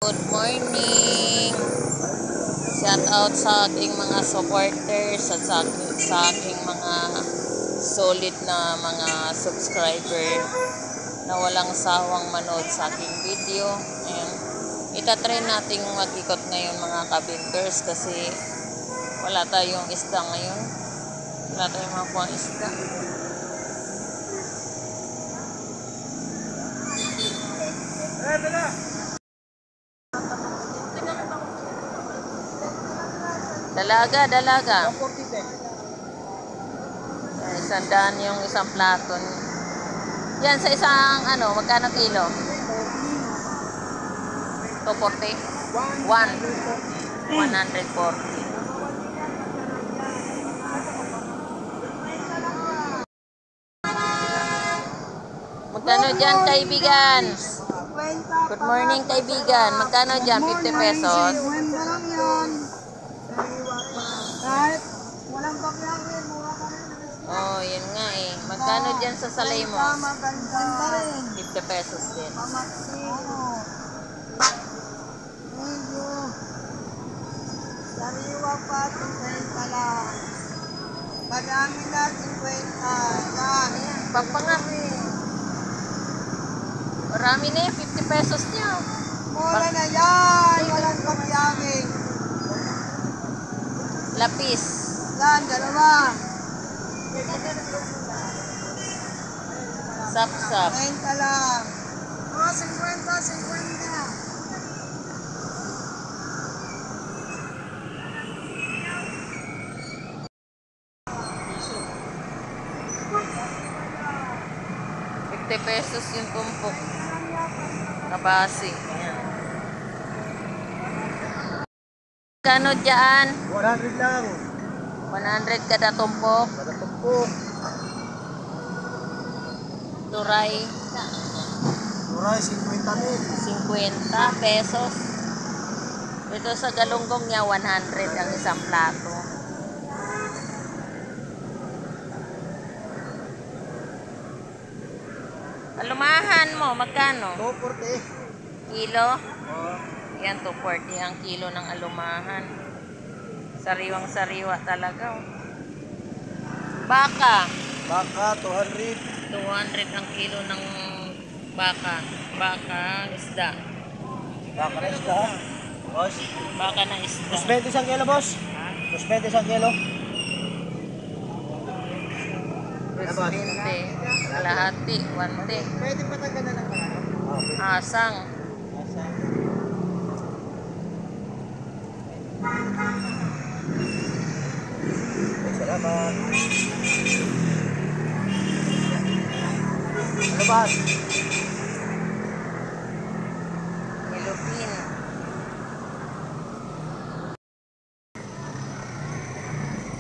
Good morning! Shout out sa aking mga supporters at sa aking mga solid na mga subscriber na walang sawang manood sa aking video. Ayan. Itatry nating mag-ikot ngayon mga kabinters kasi wala tayong isda ngayon. Wala tayong makuha isda. Dalaga. Isang daan yung isang platon. Yan sa isang magkano kilo? 240? 140. Magkano dyan, kaibigan? Good morning, kaibigan. Magkano dyan? 50 pesos? Oh, yun nga eh. Magkano dyan sa salay mo? 50 pesos din. Sariwa pa, 50 lang. Marami na, 50. Yan. Pagpangami. Marami na eh, 50 pesos niya. Mura na yan. Walang kapyangin. Lapis. Yan, dalawa. Sap-sap. 50 lang. Oh, 50. Pesos yung tumpok na base. Ayan. Kano dyan? 100 lang. 100 kada tumpok. Kada tumpok. Turay. Turay, 50 pesos. Ito sa galunggong niya, 100 ang isang plato. Alumahan mo, magkano? 240. Kilo? Oh. Yan, 240 ang kilo ng alumahan. Sariwang-sariwa talaga. Oh. Baka? Baka, 200. 200 ang kilo ng baka. Baka, isda. Baka na isda. Boss? Baka na isda. 220 isang kilo, boss? Ha? 220 isang kilo. 220. Kalahati, 110. Pwede patanggal na lang pala. Asang. Salamat. Ano ba? Yellowfin.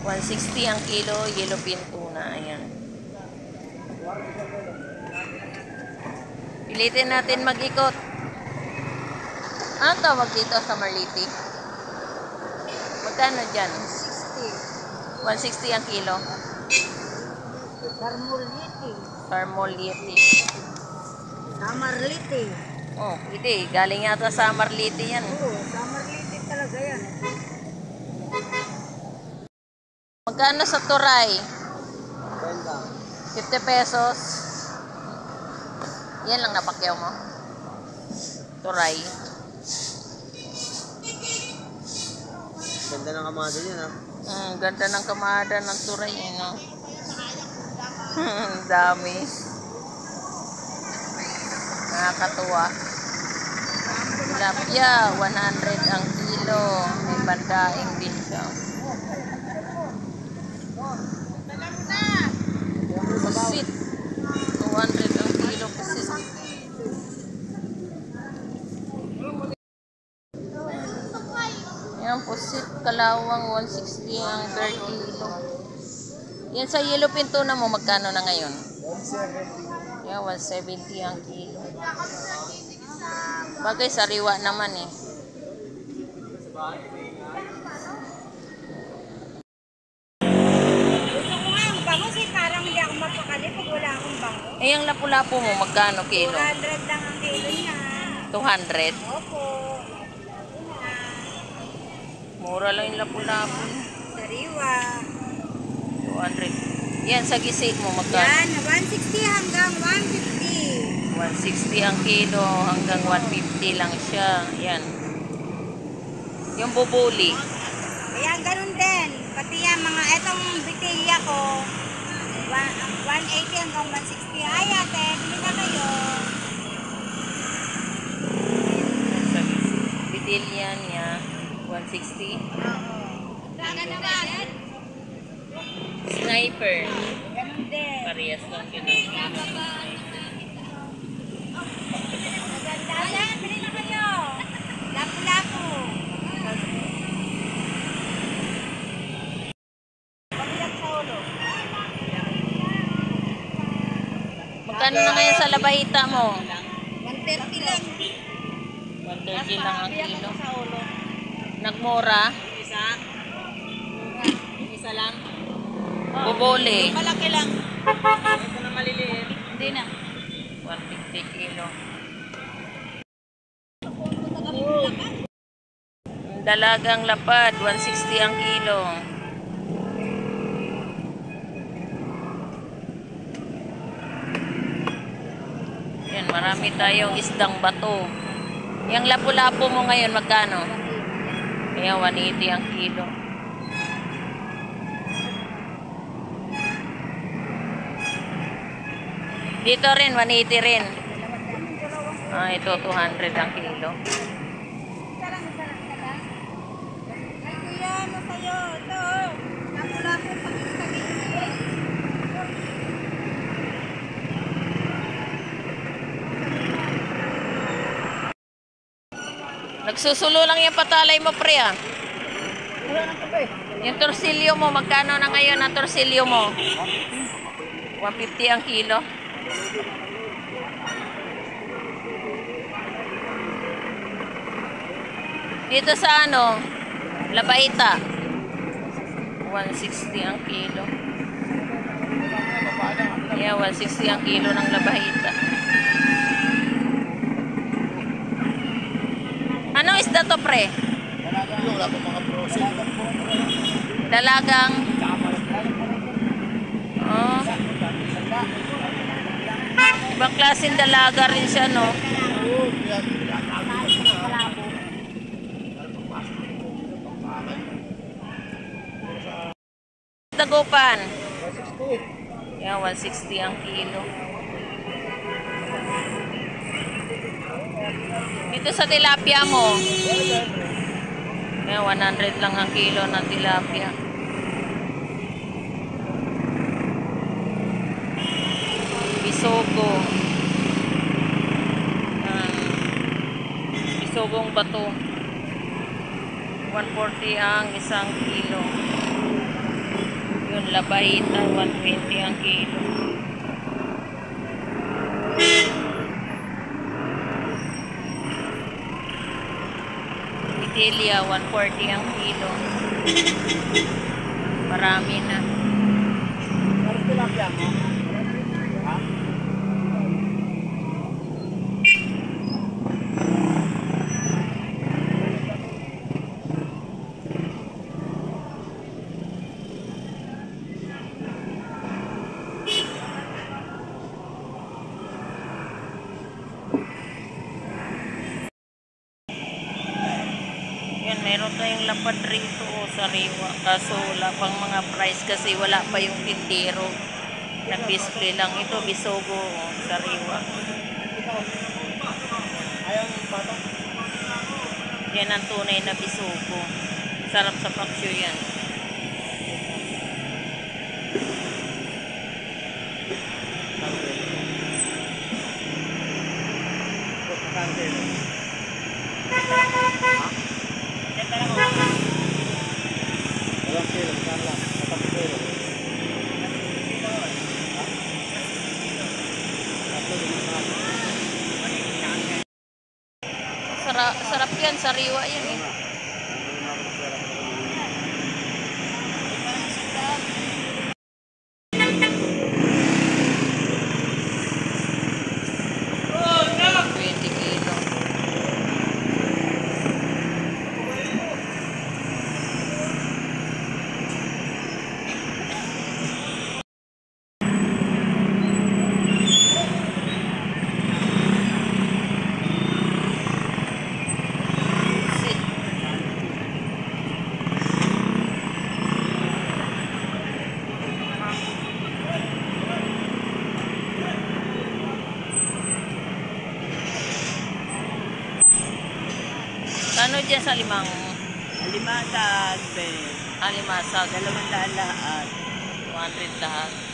160 ang kilo, yellowfin tuna. Ayan. Pilitin natin mag-ikot. Anong tawag dito sa Marliti? Magkano dyan? 160 ang kilo. Sarmoliti. Samarliti. Oh, hindi. Galing yata sa Marliti yan. Oo, Samarliti talaga yan. Magkano sa turay? 50. 50 pesos. Yan lang napakyaw mo. Turay. Ganda ng kamada yun, ha? Ganda ng kamada ng turay, no? Dami. Nakakatuwa. Tilapia, 100 ang kilo. May bandaing din siya. Pusit. 200 ang kilo pusit. Yan, pusit, kalawang 160 ang per kilo. Yan sa yellowfin tuna mo, magkano na ngayon? 170. Yan, 170 ang kilo. Bagay, sariwa naman eh. Gusto ko nga ang bango, parang hindi ako mapakali pag wala akong bango. Eh, yung lapu-lapu mo, magkano kilo? 400 lang ang kilo niya. 200. Opo. Mura lang yung lapu-lapu. Sariwa. 200. Yan, sa gisig mo, magkano? Yan, 160 hanggang 150. 160 ang kilo, hanggang 150 lang siya. Yan. Yung bubuli. Ayan, ganun din. Pati yan, mga etong bitilya ko, 180 hanggang 160. Ay, ate, bili na kayo. Sa gisig. Bitilya niya, 160. Oo. Ganun naman. Sniper. Ganun din. Parehas lang yun. Ang Maganda. Ayan, bili na kayo. Lapu-lapu. Pabiyak sa ulo. Magkano na ngayon sa labahita mo? 130 lang. 130 lang ang kilo. Sa ulo. Nagmura? Isa lang. Bubuli. Malaki lang. Ito na maliliit. Hindi na. 150 kilo. Dalagang lapad, 160 ang kilo. Yan, marami tayong isdang bato. Yung lapu-lapu mo ngayon, magkano? Ayan, 180 ang kilo. Dito rin, 180 rin. Ah, ito, 200 ang kilo. Isa lang. Ay, kuya, ano sa'yo? Ito, oh. Lapu-lapu, pagkis-pagis. Nagsusulo lang yung patalay mo, pre, ah. Wala nang kape. Yung torsilyo mo, magkano na ngayon ang torsilyo mo? 150 ang kilo. Dito sa ano, Labaita, 160 ang kilo. Yeah, 160 ang kilo ng Labaita. Anong isda to, pre? Wala pa mga prosin. Dalagang. Oh. Ibang klaseng dalaga rin siya, no? Dagupan. 160. Yan, 160 ang kilo. Dito sa tilapia mo. Yan, 100 lang ang kilo ng tilapia. Bisogo. Bisogong bato. 140 ang isang kilo. Yun, Labaita, 120 ang kilo. Italia, 140 ang kilo. Marami na. Ano tilapia mo? Ha? Yan, meron tayong lapad rito o sariwa. Kaso wala pang mga price kasi wala pa yung tindero. Nag-display lang ito, bisogo o sariwa. Ayaw ng bata. Yan ang tunay na bisogo. Sarap sa paksyo yan. Walang kilo, saan lang? Matang kilo. Sarap yan, sariwa yan eh. Oh, no! 20 kilo. dyan sa limang Limasag, be. alimasag? 200 lahat. 200 lahat.